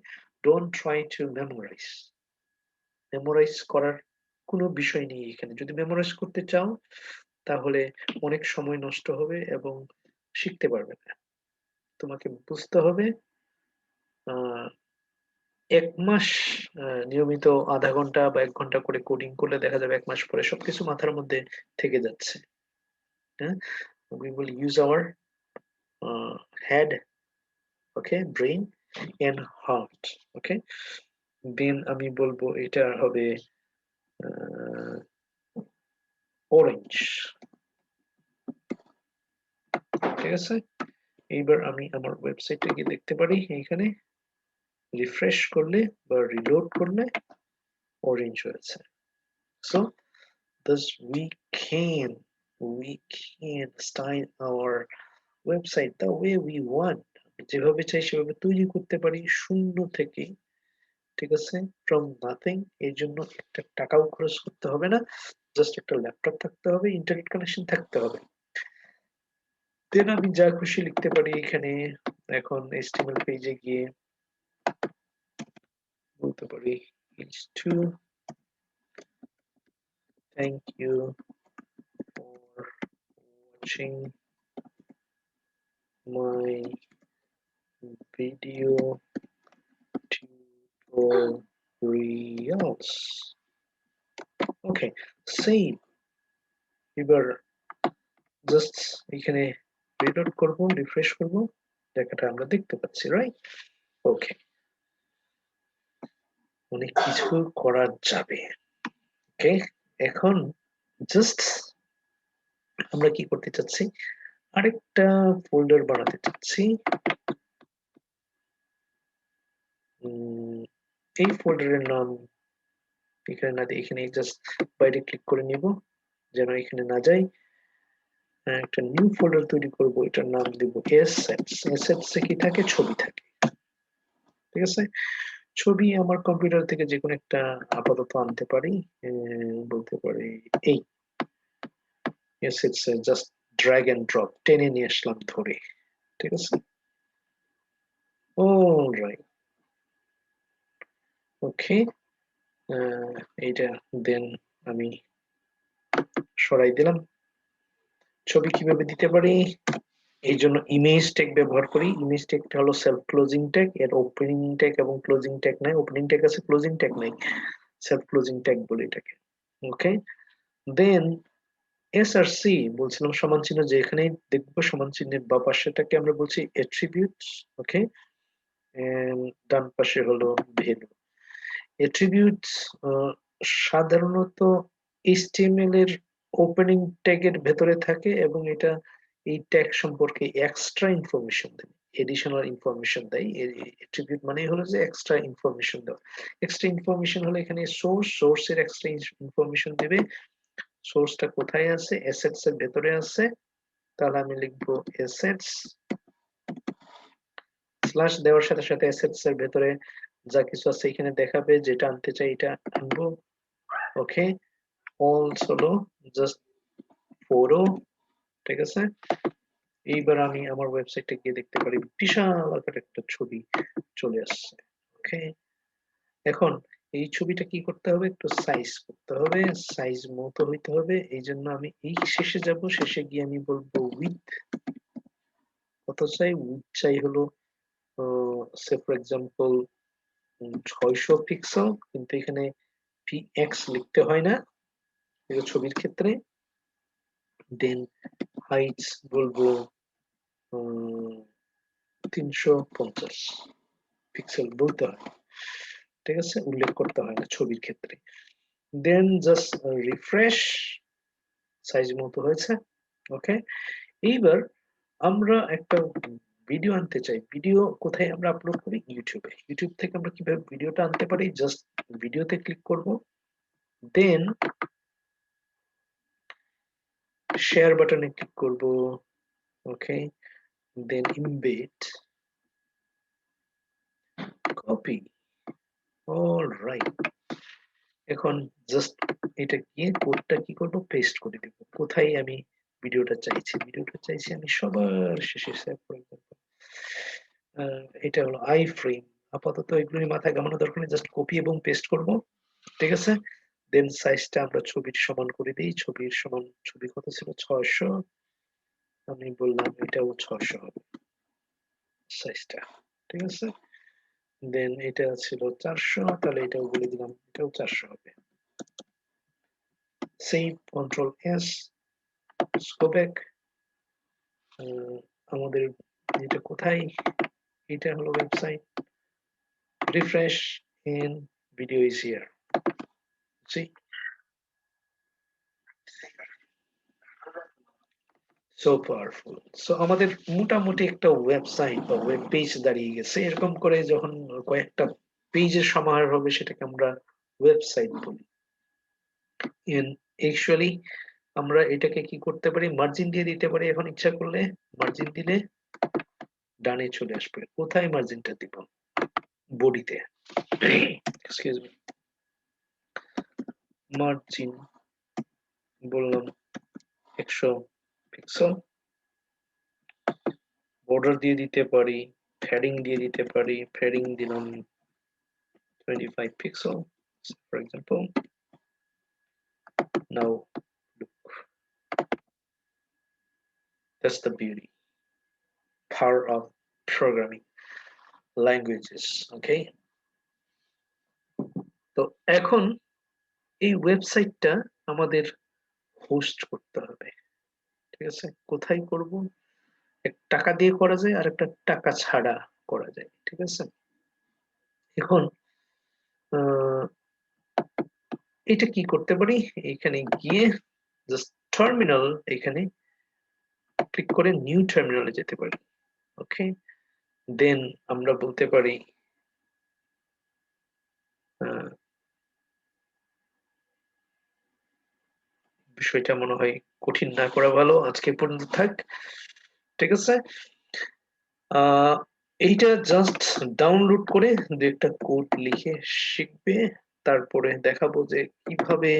Don't try to memorize করার কোনো বিষয় নেই এখানে। যদি মেমোরাইজ করতে চাও তাহলে অনেক সময় নষ্ট হবে এবং শিখতে পারবে না। তোমাকে বুঝতে হবে, ১ মাস নিয়মিত ০.৫ ঘন্টা বা ১ ঘন্টা করে কোডিং করলে দেখা যাবে ১ মাস পরে সবকিছু মাথার মধ্যে থেকে যাচ্ছে। হ্যাঁ? We will use our head, okay, brain and heart, okay? Then আমি বলবো এটা হবে অরেঞ্জ, ঠিক আছে? এইবার আমি আমার ওয়েবসাইটে গিয়ে দেখতে পারি, এইখানে রিফ্রেশ করলে বা রিলোড করলে অরেঞ্জ হয়েছে। So thus we can style our website the way we want, যেভাবে চাই সেভাবে তৈরি করতে পারি শূন্য থেকে, ঠিক আছে? From nothing. এর জন্য একটা টাকাও খরচ করতে হবে না, জাস্ট একটা ল্যাপটপ থাকতে হবে, ইন্টারনেট কানেকশন থাকতে হবে। দেন আমি যা খুশি লিখতে পারি এখানে। এখন HTML পেজে গিয়ে বলতে পারি h2 thank you for watching my video tutorials, okay, save. এবার জাস্ট এখানে রিলোড করব, রিফ্রেশ করব, লেখাটা আমরা দেখতে পাচ্ছি, রাইট? ওকে, অনেক কিছু করা যাবে। ওকে, এখন জাস্ট আমরা কি করতে চাচ্ছি, আরেকটা ফোল্ডার বানাতে চাচ্ছি। এই ফোল্ডারের নাম এখানে না দিয়ে এখানে জাস্ট বাইরে ক্লিক করে নিব, যেন এখানে না যাই। একটা নিউ ফোল্ডার তৈরি করব, এটার নাম দেব assets। assets এ কি থাকে? ছবি থাকে, ঠিক আছে? ছবি আমার কম্পিউটার থেকে যে কোনো একটা আপাতত আনতে পারি, বলতে পারি এই assets এ জাস্ট ড্র্যাগ এন্ড ড্রপ টেনে নিয়ে আসলাম ধরে, ঠিক আছে? অলরাইট, ওকে, এইটা দেন আমি সরাই দিলাম। ছবি কিভাবে দিতে পারি? এই জন্য ইমেজ ট্যাগ ব্যবহার করি। ইমেজ ট্যাগটা হলো সেলফ ক্লোজিং ট্যাগ, এর ওপেনিং ট্যাগ এবং ক্লোজিং ট্যাগ নাই। ওপেনিং ট্যাগ আছে, ক্লোজিং ট্যাগ নাই, সেলফ ক্লোজিং ট্যাগ বলি এটাকে, ওকে? দেন এসআরসি বলছিলাম সমান চিহ্ন, যেখানেই দেখবো সমান চিহ্নের বা পাশেটাকে আমরা বলছি অ্যাট্রিবিউটস, ওকে? এন্ড ডান পাশে হলো ভ্যালু। অ্যাট্রিবিউটস সাধারণত HTML এর ওপেনিং ট্যাগের ভেতরে থাকে এবং এটা এই ট্যাগ সম্পর্কে এক্সট্রা ইনফরমেশন দেয়। এডিশনাল ইনফরমেশন দেয়। অ্যাট্রিবিউট মানে হলো যে এক্সট্রা ইনফরমেশন দেওয়া। এক্সট্রা ইনফরমেশন হলো এখানে সোর্সের এক্সট্রা ইনফরমেশন দেবে। সোর্সটা কোথায় আছে? অ্যাসেটস এর ভেতরে আছে। তাহলে আমি লিখবো অ্যাসেটস স্ল্যাশ দেওয়ার সাথে সাথে অ্যাসেটস এর ভেতরে যা কিছু আছে এখানে দেখাবে, যেটা আনতে চাই এটা আনবো। ওকে, অলস হলো জাস্ট ফোরও, ঠিক আছে। এইবার আমি আমার ওয়েবসাইটে গিয়ে দেখতে পারি বিশাল আকারের একটা ছবি চলে আসছে। ওকে, এখন এই ছবিটা কি করতে হবে? একটু সাইজ করতে হবে, সাইজ মতো হইতে হবে। এই জন্য আমি এই শেষে যাব, শেষে গিয়ে আমি বলবো উইথ কত চাই? উইথ চাই হলো সে ফর এক্সাম্পল 600 পিক্সেল, কিন্তু এখানে px লিখতে হয় না ছবির ক্ষেত্রে। দেন হাইটস বলবো 350 পিক্সেল বলতে হয়, ঠিক আছে, উল্লেখ করতে হয় না ছবির ক্ষেত্রে। দেন জাস্ট রিফ্রেশ, সাইজ মতো হয়েছে। ওকে, এইবার আমরা একটা ভিডিও আনতে চাই। ভিডিও কোথায় আমরা আপলোড করি? ইউটিউবে। ইউটিউব থেকে আমরা কিভাবে ভিডিওটা আনতে পারি? জাস্ট ভিডিওতে ক্লিক করব, দেন শেয়ার বাটনে ক্লিক করব। ওকে, দেন ইমবেড, কপি, অলরাইট। এখন জাস্ট এটা গিয়ে কোডটা কি করব? পেস্ট করে দেব। কোথায় আমি ভিডিওটা চাইছি? ভিডিওটা চাইছি আমি সবার শেষে সেভ করে দেব। এটা হলো আই ফ্রেম। আপাতত এগুলো মাথায় ঘামানো দরকার নেই, জাস্ট কপি এবং পেস্ট করব, ঠিক আছে। দেন সাইজটা আমরা ছবির সমান করে দিই। ছবির সমান, ছবি কত ছিল? 600, আমি বললাম এটাও 600 হবে সাইজটা, ঠিক আছে। দেন এটা ছিল 400, তাহলে এটাও বলে দিলাম এটাও 400 হবে। Save, control S, go back. আমাদের এটা কোথায়? এটা হলো website. Refresh and video is here. See, so powerful. So আমাদের মোটামুটি একটা ওয়েবসাইট বা ওয়েব পেজ দাঁড়িয়ে গেছে। এরকম করে যখন কয়েকটা পেজের সমাহার হবে সেটাকে আমরা ওয়েবসাইট বলি। অ্যাকচুয়ালি আমরা এটাকে কি করতে পারি? মার্জিন দিয়ে দিতে পারি। এখন ইচ্ছা করলে মার্জিন দিলে ডানে চলে আসবে। কোথায় মার্জিনটা দিব? বডিতে। এক্সকিউজ মি, মার্জিন বললাম 100 পিক্সেল। বর্ডার দিয়ে দিতে পারি, প্যাডিং দিয়ে দিতে পারি। প্যাডিং দিলাম 25 pixel, for example. Now look, that's the beauty, power of programming languages. Okay, তো এখন এই ওয়েবসাইটটা আমাদের হোস্ট করতে হবে, ঠিক আছে। কোথায় করব? এক টাকা দিয়ে করা যায় আর একটা টাকা ছাড়া করা যায়, ঠিক আছে। এখন এটা কি করতে পারি? এখানে গিয়ে জাস্ট টার্মিনাল, এখানে ক্লিক করে নিউ টার্মিনালে যেতে পারি। ওকে, দেন আমরা বলতে পারি বিষয়টা মনে হয় কঠিন না করা ভালো, আজকে পর্যন্ত থাক, ঠিক আছে। এইটা জাস্ট ডাউনলোড করে দু একটা কোড লিখে শিখবে, তারপরে দেখাবো যে কিভাবে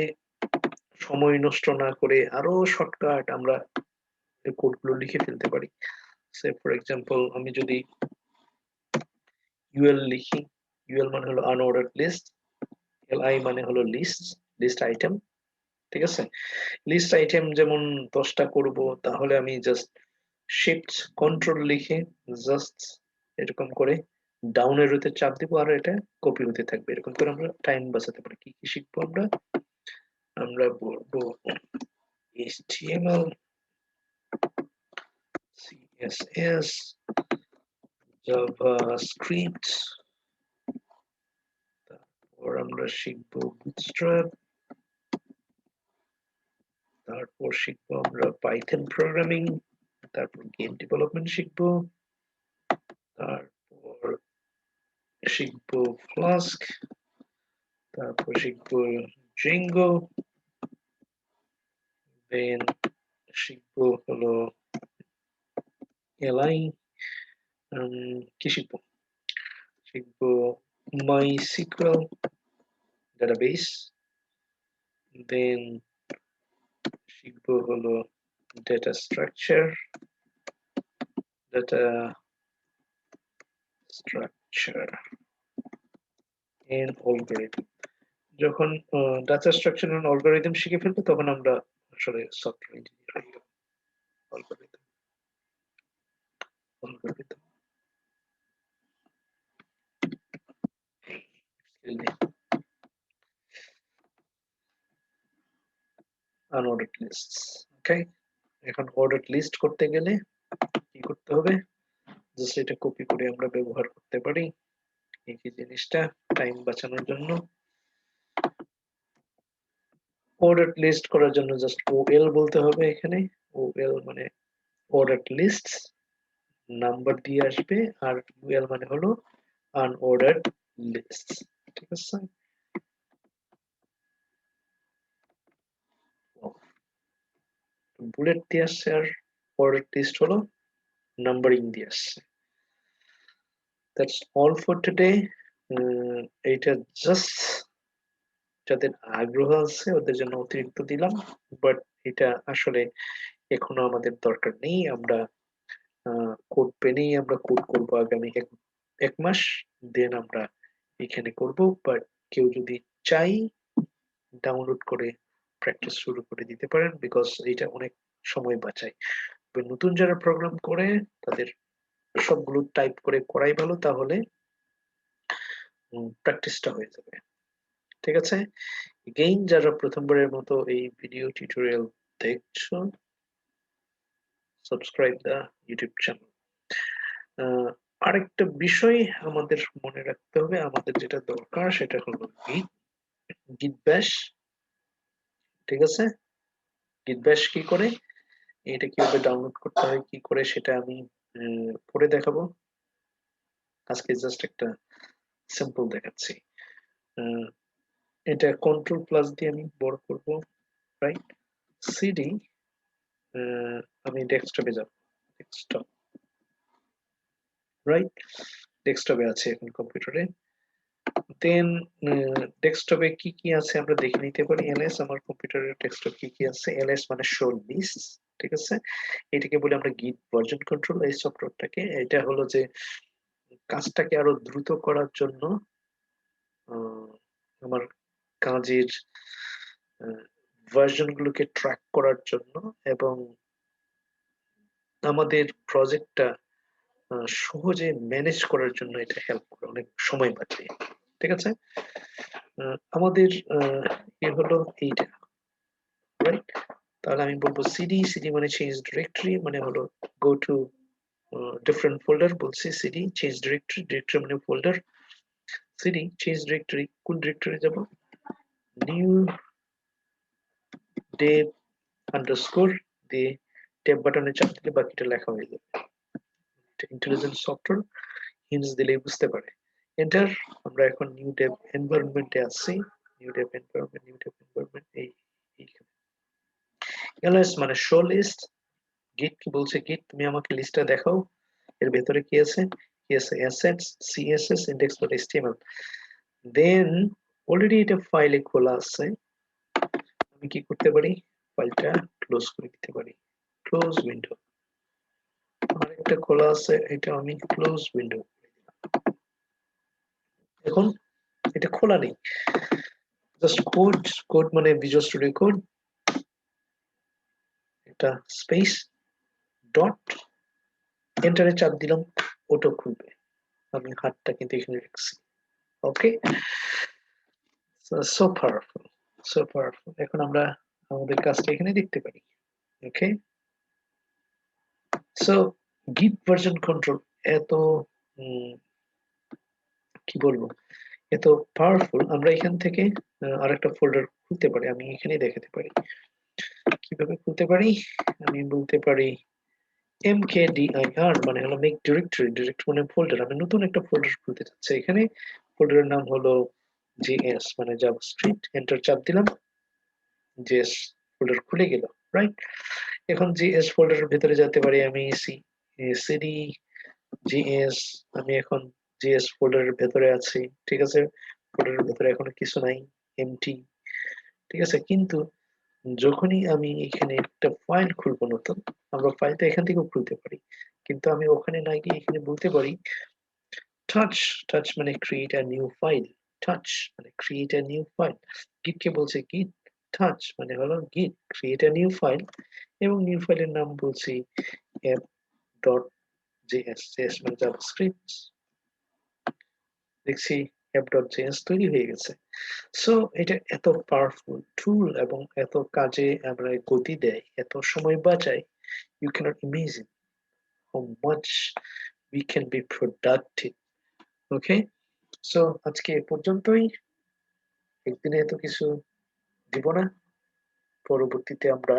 সময় নষ্ট না করে আরো শর্টকাট আমরা কোডগুলো লিখে ফেলতে পারি। সে ফর এক্সাম্পল আমি যদি ইউএল লিখি, ইউএল মানে হলো আনঅর্ডার্ড লিস্ট, এলআই মানে হলো লিস্ট, লিস্ট আইটেম, ঠিক আছে। লিস্ট আইটেম যেমন 10টা করব, তাহলে আমি জাস্ট শিফট কন্ট্রোল লিখে জাস্ট এরকম করে ডাউন এরোতে চাপ দিব আর এটা কপি হতে থাকবে। এরকম করে আমরা টাইম বাঁচাতে পারি। কি কি শিখবো আমরা? আমরা বলবো HTML, CSS, JavaScript, তারপর আমরা শিখবো বুটস্ট্র্যাপ, তারপর শিখবো আমরা পাইথন প্রোগ্রামিং, তারপর গেম ডেভেলপমেন্ট শিখবো, তারপর শিখবো ফ্লাস্ক, তারপর শিখবো জিঙ্গো, দেন শিখবো হলো এলাই, কি শিখবো, শিখবো MySQL database, দেন শিখবো হলো data structure and algorithm। যখন ডাটা স্ট্রাকচার এন্ড অ্যালগরিদম শিখে ফেলবো তখন আমরা আসলে সফটওয়্যার ইঞ্জিনিয়ার হয়ে যাবো। Algorithm algorithm unordered lists. Okay, এখন অর্ডার্ড লিস্ট করতে গেলে কি করতে হবে, জাস্ট এটা কপি করে আমরা ব্যবহার করতে পারি এই জিনিসটা টাইম বাঁচানোর জন্য। অর্ডার্ড লিস্ট করার জন্য জাস্ট ওএল বলতে হবে এখানে। ওএল মানে অর্ডার্ড লিস্ট, নাম্বার দিয়ে আসবে, আর ইউএল মানে হলো আনঅর্ডার্ড লিস্ট। ঠিক আছে, বুলেট দিয়ে আসছে আর অর্ডার লিস্ট হলো নাম্বারিং দিয়ে আসছে। That's all for today. এইটা জাস্ট যাদের আগ্রহ আছে ওদের জন্য অতিরিক্ত দিলাম, বাট এটা আসলে এখনো আমাদের দরকার নেই। আমরা কোড পেনেই আমরা কোড করবো আগামী এক মাস, দেন আমরা এখানে করব। বাট কেউ যদি চাই ডাউনলোড করে প্র্যাকটিস শুরু করে দিতে পারেন, বিকজ এটা অনেক সময় বাঁচায়। নতুন যারা প্রোগ্রাম করে তাদের সবগুলো টাইপ করে করাই ভালো, তাহলে প্র্যাকটিসটা হয়ে যাবে। ঠিক আছে, এগেইন যারা প্রথমবারের মতো এই ভিডিও টিউটোরিয়াল দেখছো, সাবস্ক্রাইব দা ইউটিউব চ্যানেল। আরেকটা বিষয় আমাদের মনে রাখতে হবে, আমাদের যেটা দরকার সেটা হলো গিট ব্যাশ। ঠিক আছে, গিট ব্যাশ কি করে, এটা কিভাবে ডাউনলোড করতে হয় কি করে সেটা আমি পরে দেখাবো। আজকে জাস্ট একটা সিম্পল দেখাচ্ছি। এটা কন্ট্রোল প্লাস দিয়ে আমি বড় করব, রাইট। সিডি, আমি ডেস্কটপে যাব, ডেস্কটপ, রাইট, ডেস্কটপে আছে এখন কম্পিউটারে। দেন ডেস্কটপে কি কি আছে আমরা দেখে নিতে পারি। এলএস, আমার কম্পিউটারের ডেস্কটপ কি কি আছে, এলএস মানে শো লিস্ট। ঠিক আছে, এটাকে বলি আমরা গিট ভার্সন কন্ট্রোল। এই সফটওয়্যারটাকে, এটা হলো যে কাজটাকে আরো দ্রুত করার জন্য, আমার কাজের ভার্সন গুলোকে ট্র্যাক করার জন্য, এবং আমাদের প্রজেক্টটা সহজে ম্যানেজ করার জন্য এটা হেল্প করে, অনেক সময় বাঁচে। ঠিক আছে, আমাদের এ হলো এইটা, রাইট। তাহলে আমি বলবো সিডি, সিডি মানে চেঞ্জ ডিরেক্টরি, মানে হলো গো টু ডিফারেন্ট ফোল্ডার। বলছি সিডি চেঞ্জ ডিরেক্টরি, ডিরেক্টরি মানে ফোল্ডার। সিডি চেঞ্জ ডিরেক্টরি, কোন ডিরেক্টরি যাব, নিউ ডেভ আন্ডারস্কোর দিয়ে ট্যাব বাটনে চাপ দিলে বাকিটা লেখা হয়ে যাবে। ইন্টেলিজেন্ট সফটওয়্যার, হিন্টস দিলেই বুঝতে পারে। এন্টার। আমরা এখন নিউ ডেভ এনভায়রনমেন্টে আছি। New Dave environment, new Dave environment, এইখানে এলএস মানে শো লিস্ট। গিট কি বলছে, গিট তুমি আমাকে লিস্টটা দেখাও, এর ভেতরে কি আছে, কি আছে, অ্যাসেটস, সিএসএস, index.html। দেন অলরেডি এটা ফাইলে খোলা আছে, আমি কি করতে পারি, ফাইলটা ক্লোজ করে দিতে পারি, ক্লোজ উইন্ডো। আরেকটা খোলা আছে, এটা আমি ক্লোজ উইন্ডো। এখন এটা খোলা নেই, জাস্ট কোড, কোড মানে ভিজুয়াল স্টুডিও কোড, এটা স্পেস ডট, এন্টারে চাপ দিলাম, ওটা খুলবে। আমি হাতটা কিন্তু এখানে রাখছি। ওকে, সো পাওয়ারফুল, সো পাওয়ারফুল। এখন আমরা আমাদের কাজটা এখানে দেখতে পারি। ওকে, সো গিট ভার্সন কন্ট্রোল এত কি বলবো, এত পাওয়ারফুল। আমরা এখান থেকে আরেকটা ফোল্ডার খুলতে পারি, আমি এখানে দেখাতে পারি কিভাবে খুলতে পারি। আমি বলতে পারি mkdir মানে হলো মেক ডিরেক্টরি, ডিরেক্টরি মানে ফোল্ডার। আমি নতুন একটা ফোল্ডার খুলতে চাচ্ছি। এখানে ফোল্ডারের নাম হলো js মানে জাভাস্ক্রিপ্ট। এন্টার চাপ দিলাম, js ফোল্ডার খুলে গেল, রাইট? এখন js ফোল্ডারের ভেতরে যেতে পারি আমি cd js। আমি এখন js ফোল্ডারের ভেতরে আছি, ঠিক আছে? ফোল্ডারের ভেতরে এখনো কিছু নাই, এমটি, ঠিক আছে? কিন্তু যখনই আমি এখানে একটা ফাইল খুলবো নতুন, আমরা ফাইলটা এখান থেকেও খুলতে পারি, কিন্তু আমি ওখানে না গিয়ে এখানে বলতে পারি টাচ। টাচ মানে create a new file. Touch মানে ক্রিয়েট আ নিউ ফাইল। গিট কে বলছে গিট টাচ মানে হলো গিট ক্রিয়েট আ নিউ ফাইল, এবং নিউ ফাইলের নাম বলছি app ডট জেএস। জেএস মানে জাভাস্ক্রিপ্ট। দেখছি app.js তৈরি হয়ে গেছে। সো এটা এত পাওয়ারফুল টুল এবং এত কাজে আমরা গতি দেয়, এত সময় বাঁচায়, you cannot imagine how much we can be productive. Okay, so আজকে এ পর্যন্তই। একদিনে এত কিছু দিব না। পরবর্তীতে আমরা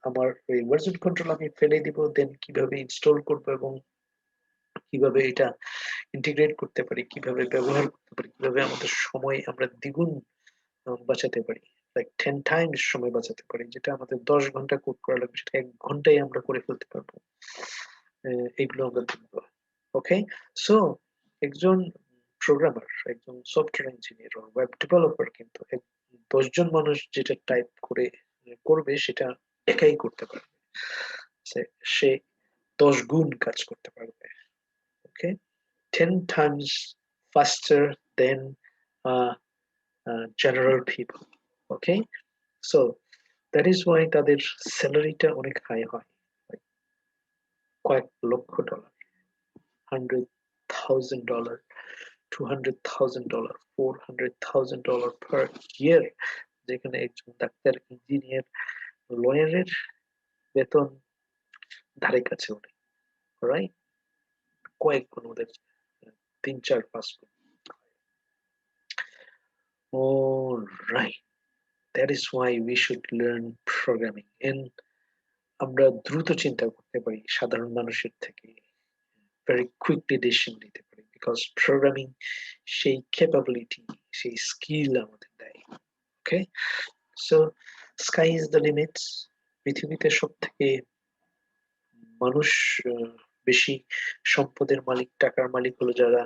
আমার এই ভার্সন কন্ট্রোল আমি ফেলে দিব, দেন কিভাবে ইনস্টল করব এবং কিভাবে এটা ইন্টিগ্রেট করতে পারি, কিভাবে ব্যবহার করতে পারি, কিভাবে আমাদের সময় আমরা দ্বিগুণ বাঁচাতে পারি, লাইক 10 টাইমস সময় বাঁচাতে পারি। যেটা আমাদের 10 ঘন্টা কোড করা লাগবে সেটা 1 ঘন্টায় আমরা করে ফেলতে পারবো। এগুলো আমরা দেখবো। ওকে, সো একজন প্রোগ্রামার, একজন সফটওয়্যার ইঞ্জিনিয়ার ও ওয়েব ডেভেলপার কিন্তু 10 জন মানুষ যেটা টাইপ করে করবে সেটা একাই করতে পারবে। সে 10 গুণ কাজ করতে পারবে। ওকে, 10 times faster than uh, general people. Okay, so that is why তাদের স্যালারিটা অনেক হাই হয়, like কয়েক লক্ষ ডলার, $100,000, $200,000, $400,000 per year, যেখানে একজন ডাক্তার, ইঞ্জিনিয়ার, লয়ারের বেতন ধারে কাছে ওঠে, রাইট? কয়েক গুণ ওদের, 3, 4, 5 গুণ। All right, that is why we should learn programming, and আমরা দ্রুত চিন্তা করতে পারি সাধারণ মানুষের থেকে, very quickly decision নিতে পারি, because programming সেই capability, সেই skill আমাদের দেয়। Okay, so sky is the limit. পৃথিবীতে সব থেকে মানুষ বেশি সম্পদের মালিক, টাকার মালিক হলো যারা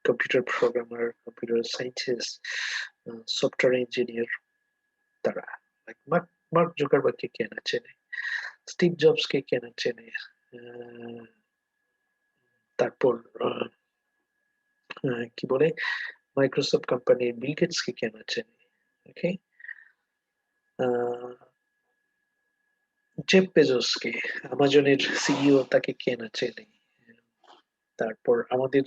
computer programmer, computer scientist, software engineer, তারা। মার্ক মার্ক জুকারবার্গকে কে না চেনে, স্টিভ জবসকে কে না চেনে, তারপর কি বলে মাইক্রোসফট কোম্পানির বিল গেটসকে কে না চেনে। ওকে, জেফ বেজোসকে, আমাজনের সিইও, তাকে কে না চেনে। তারপর আমাদের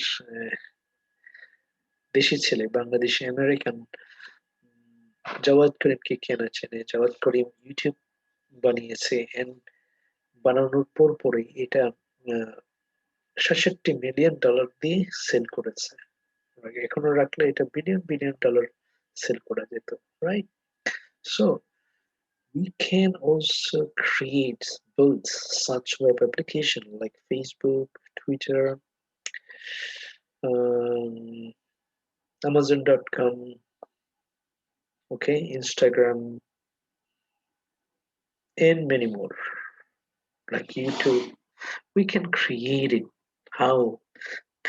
দেশি ছেলে, বাংলাদেশি আমেরিকান জাওয়াদ করিমকে কে না চেনে। জাওয়াদ করিম ইউটিউব বানিয়েছে, এন্ড বানানোর পর পরে এটা ৬৭ মিলিয়ন ডলার দিয়ে সেল করেছে। এখনো রাখলে এটা বিলিয়ন বিলিয়ন ডলার সেল করা যেত, right? So we can also create build such web application like Facebook, Twitter, um, Amazon.com, okay, Instagram, and many more, like YouTube. We can create it. How?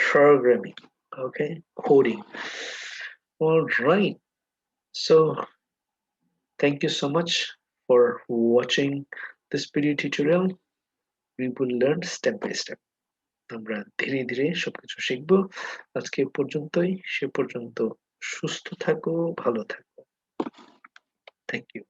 Programming, okay, coding. All right. So thank you so much for watching this video tutorial. We will learn step by step. আমরা ধীরে ধীরে সবকিছু শিখবো। আজকে এ পর্যন্তই। সে পর্যন্ত সুস্থ থাকো, ভালো থাকো। Thank you.